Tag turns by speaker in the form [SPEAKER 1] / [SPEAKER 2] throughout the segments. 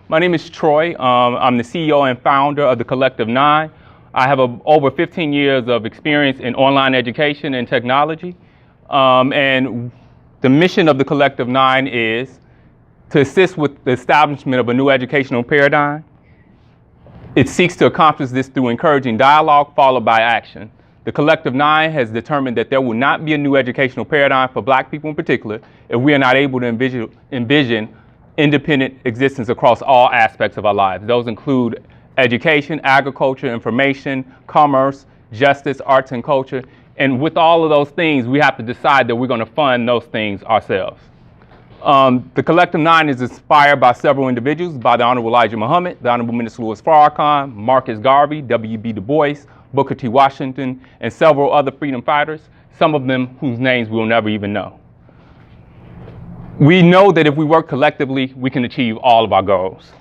[SPEAKER 1] My name is Troy. I'm the CEO and founder of the Collective 9. I have over 15 years of experience in online education and technology. And the mission of the Collective 9 is to assist with the establishment of a new educational paradigm. It seeks to accomplish this through encouraging dialogue followed by action. The Collective 9 has determined that there will not be a new educational paradigm for Black people in particular if we are not able to envision independent existence across all aspects of our lives. Those include education, agriculture, information, commerce, justice, arts and culture. And with all of those things, we have to decide that we're going to fund those things ourselves. The Collective 9 is inspired by several individuals, by the Honorable Elijah Muhammad, the Honorable Minister Louis Farrakhan, Marcus Garvey, W.B. Du Bois, Booker T. Washington, and several other freedom fighters, some of them whose names we'll never even know. We know that if we work collectively, we can achieve all of our goals.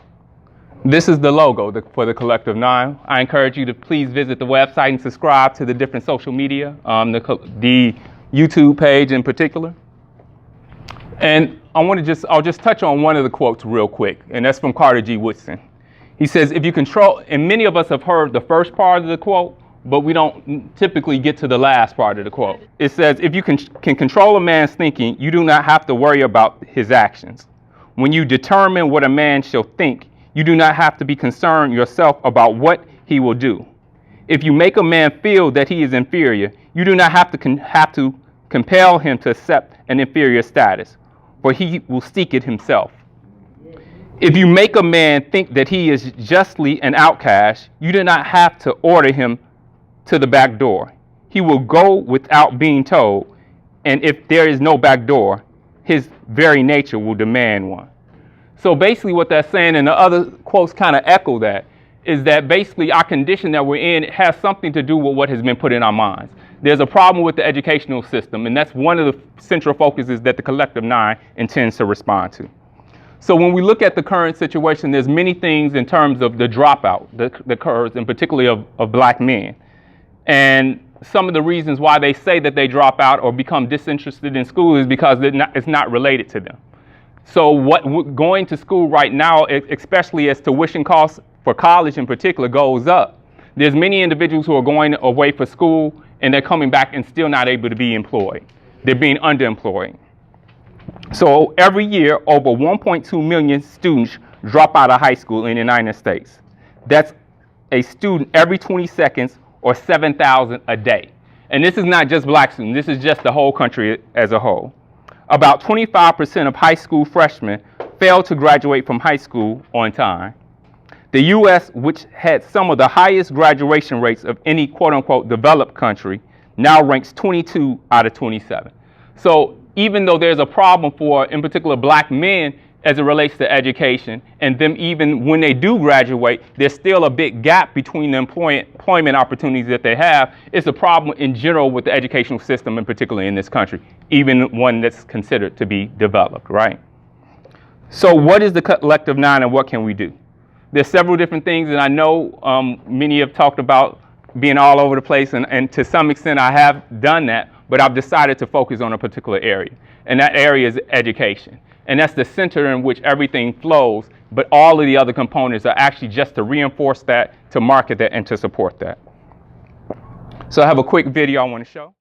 [SPEAKER 1] This is the logo for the Collective 9. I encourage you to please visit the website and subscribe to the different social media, the YouTube page in particular. And I'll just touch on one of the quotes real quick, and that's from Carter G. Woodson. He says, if you control, and many of us have heard the first part of the quote, but we don't typically get to the last part of the quote. It says, if you can control a man's thinking, you do not have to worry about his actions. When you determine what a man shall think, you do not have to be concerned yourself about what he will do. If you make a man feel that he is inferior, you do not have to compel him to accept an inferior status, for he will seek it himself. If you make a man think that he is justly an outcast, you do not have to order him to the back door. He will go without being told, and if there is no back door, his very nature will demand one. So basically what that's saying, and the other quotes kind of echo that, is that basically our condition that we're in has something to do with what has been put in our minds. There's a problem with the educational system, and that's one of the central focuses that the Collective 9 intends to respond to. So when we look at the current situation, there's many things in terms of the dropout that occurs, and particularly of Black men. And some of the reasons why they say that they drop out or become disinterested in school is because it's not related to them. So going to school right now, especially as tuition costs for college in particular goes up, there's many individuals who are going away for school and they're coming back and still not able to be employed. They're being underemployed. So every year, over 1.2 million students drop out of high school in the United States. That's a student every 20 seconds or 7,000 a day. And this is not just Black students, this is just the whole country as a whole. About 25% of high school freshmen fail to graduate from high school on time. The U.S., which had some of the highest graduation rates of any quote-unquote developed country, now ranks 22 out of 27. So even though there's a problem for, in particular, Black men as it relates to education, and them even when they do graduate, there's still a big gap between the employment opportunities that they have. It's a problem in general with the educational system, in particular in this country, even one that's considered to be developed, right? So what is the Collective 9 and what can we do? There's several different things, and I know many have talked about being all over the place, and to some extent I have done that, but I've decided to focus on a particular area, and that area is education. And that's the center in which everything flows, but all of the other components are actually just to reinforce that, to market that, and to support that. So I have a quick video I want to show.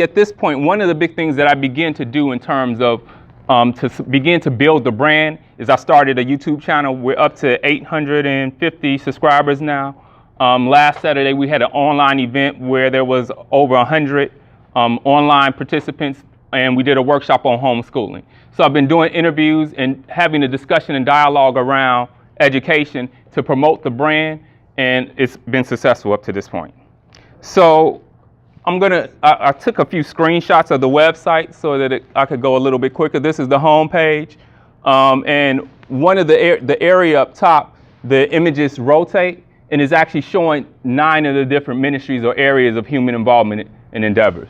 [SPEAKER 1] At this point, one of the big things that I began to do in terms of begin to build the brand is I started a YouTube channel. We're up to 850 subscribers now. Last Saturday, we had an online event where there was over 100 online participants and we did a workshop on homeschooling. So I've been doing interviews and having a discussion and dialogue around education to promote the brand, and it's been successful up to this point. So I took a few screenshots of the website so that I could go a little bit quicker. This is the home page, and one of the area up top, the images rotate, and is actually showing 9 of the different ministries or areas of human involvement and endeavors.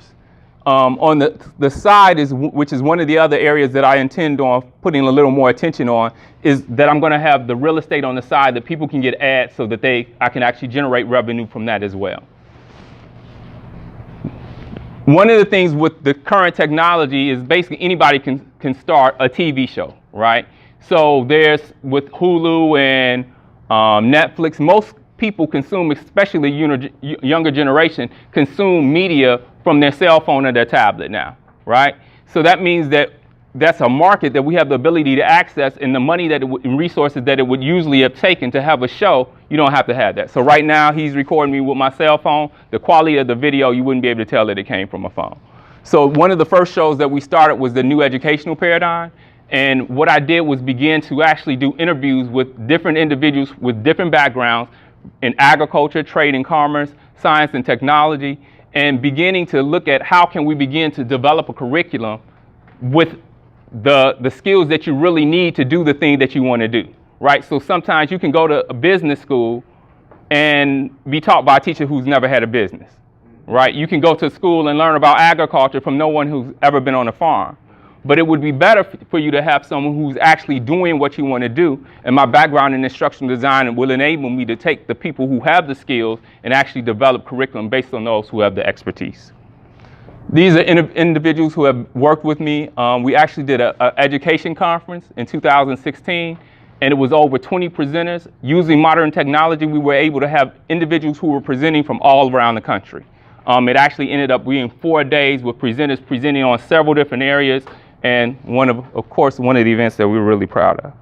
[SPEAKER 1] On the side, which is one of the other areas that I intend on putting a little more attention on, is that I'm going to have the real estate on the side that people can get ads so that I can actually generate revenue from that as well. One of the things with the current technology is basically anybody can start a TV show, right? So there's, with Hulu and Netflix, most people consume, especially the younger generation, consume media from their cell phone or their tablet now, right? So that means that that's a market that we have the ability to access, and the money and resources that it would usually have taken to have a show, you don't have to have that. So right now he's recording me with my cell phone. The quality of the video, you wouldn't be able to tell that it came from a phone. So one of the first shows that we started was the New Educational Paradigm. And what I did was begin to actually do interviews with different individuals with different backgrounds in agriculture, trade and commerce, science and technology, and beginning to look at how can we begin to develop a curriculum with the skills that you really need to do the thing that you want to do, right? So sometimes you can go to a business school and be taught by a teacher who's never had a business, right? You can go to school and learn about agriculture from no one who's ever been on a farm. But it would be better for you to have someone who's actually doing what you want to do. And my background in instructional design will enable me to take the people who have the skills and actually develop curriculum based on those who have the expertise. These are individuals who have worked with me. We actually did an education conference in 2016, and it was over 20 presenters. Using modern technology, we were able to have individuals who were presenting from all around the country. It actually ended up being 4 days with presenters presenting on several different areas, and of course, one of the events that we were really proud of.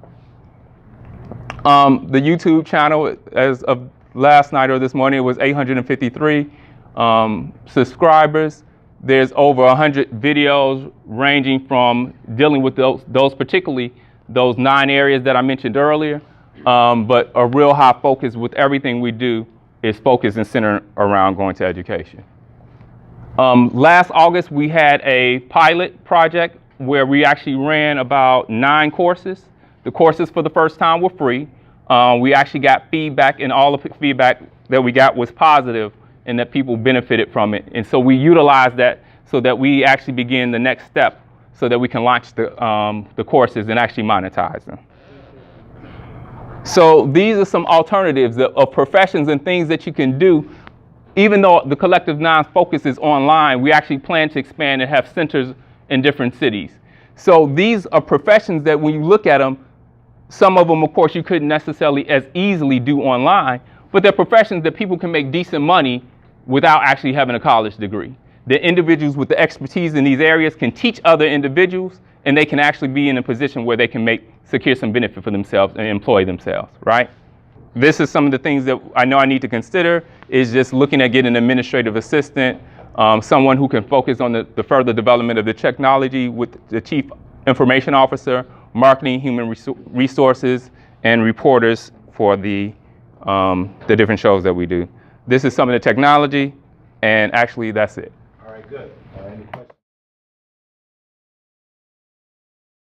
[SPEAKER 1] The YouTube channel, as of last night or this morning, it was 853 subscribers. There's over 100 videos ranging from dealing with those particularly those 9 areas that I mentioned earlier, but a real high focus with everything we do is focused and centered around going to education. Last August, we had a pilot project where we actually ran about 9 courses. The courses for the first time were free. We actually got feedback, and all the feedback that we got was positive and that people benefited from it. And so we utilized that so that we actually begin the next step so that we can launch the courses and actually monetize them. So these are some alternatives of professions and things that you can do. Even though the Collective Nine's focus is online, we actually plan to expand and have centers in different cities. So these are professions that when you look at them, some of them, of course, you couldn't necessarily as easily do online, but they're professions that people can make decent money without actually having a college degree. The individuals with the expertise in these areas can teach other individuals, and they can actually be in a position where they can secure some benefit for themselves and employ themselves, right? This is some of the things that I know I need to consider, is just looking at getting an administrative assistant, someone who can focus on the further development of the technology with the chief information officer, marketing, human resources, and reporters for the different shows that we do. This is some of the technology, and actually that's it.
[SPEAKER 2] All right, good. Any questions?